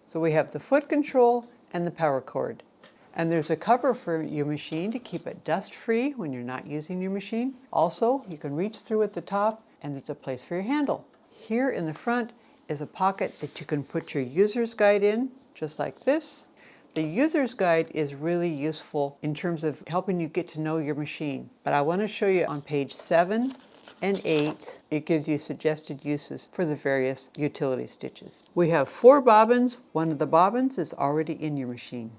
So we have the foot control and the power cord. And there's a cover for your machine to keep it dust-free when you're not using your machine. Also, you can reach through at the top and there's a place for your handle. Here in the front is a pocket that you can put your user's guide in, just like this. The user's guide is really useful in terms of helping you get to know your machine. But I want to show you on page 7 and 8, it gives you suggested uses for the various utility stitches. We have 4 bobbins. One of the bobbins is already in your machine.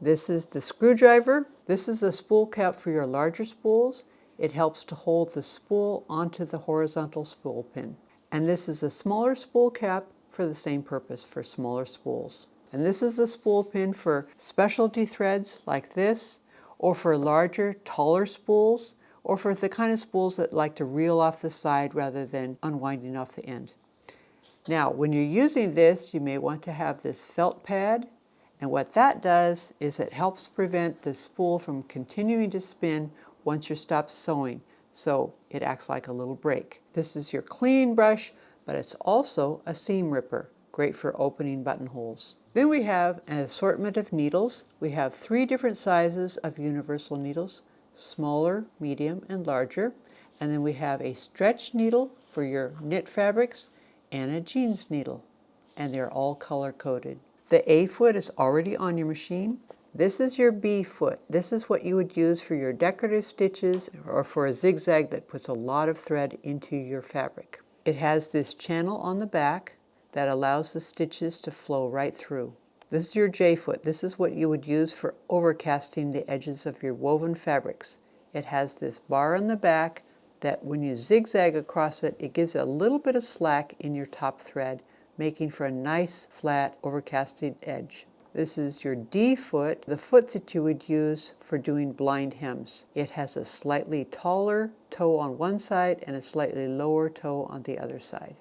This is the screwdriver. This is a spool cap for your larger spools. It helps to hold the spool onto the horizontal spool pin. And this is a smaller spool cap for the same purpose, for smaller spools. And this is a spool pin for specialty threads like this, or for larger, taller spools, or for the kind of spools that like to reel off the side rather than unwinding off the end. Now, when you're using this, you may want to have this felt pad. And what that does is it helps prevent the spool from continuing to spin once you stop sewing. So it acts like a little brake. This is your cleaning brush, but it's also a seam ripper, great for opening buttonholes. Then we have an assortment of needles. We have 3 different sizes of universal needles, smaller, medium, and larger. And then we have a stretch needle for your knit fabrics and a jeans needle. And they're all color-coded. The A foot is already on your machine. This is your B foot. This is what you would use for your decorative stitches or for a zigzag that puts a lot of thread into your fabric. It has this channel on the back that allows the stitches to flow right through. This is your J foot. This is what you would use for overcasting the edges of your woven fabrics. It has this bar on the back that when you zigzag across it, it gives a little bit of slack in your top thread, making for a nice, flat, overcasted edge. This is your D foot, the foot that you would use for doing blind hems. It has a slightly taller toe on one side and a slightly lower toe on the other side.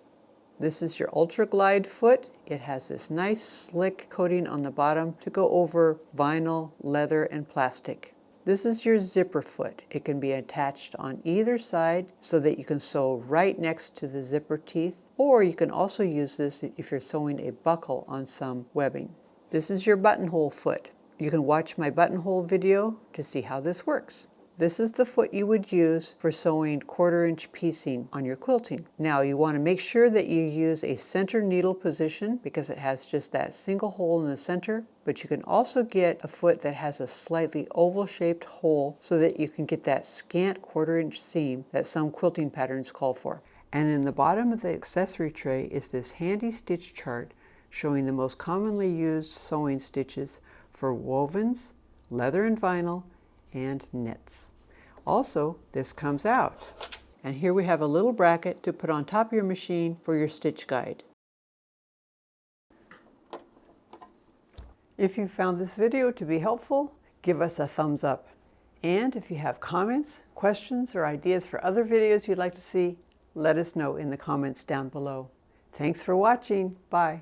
This is your Ultra Glide foot. It has this nice, slick coating on the bottom to go over vinyl, leather, and plastic. This is your zipper foot. It can be attached on either side so that you can sew right next to the zipper teeth. Or you can also use this if you're sewing a buckle on some webbing. This is your buttonhole foot. You can watch my buttonhole video to see how this works. This is the foot you would use for sewing 1/4-inch piecing on your quilting. Now you want to make sure that you use a center needle position because it has just that single hole in the center, but you can also get a foot that has a slightly oval-shaped hole so that you can get that scant 1/4-inch seam that some quilting patterns call for. And in the bottom of the accessory tray is this handy stitch chart showing the most commonly used sewing stitches for wovens, leather and vinyl, and knits. Also, this comes out. And here we have a little bracket to put on top of your machine for your stitch guide. If you found this video to be helpful, give us a thumbs up. And if you have comments, questions, or ideas for other videos you'd like to see, let us know in the comments down below. Thanks for watching. Bye.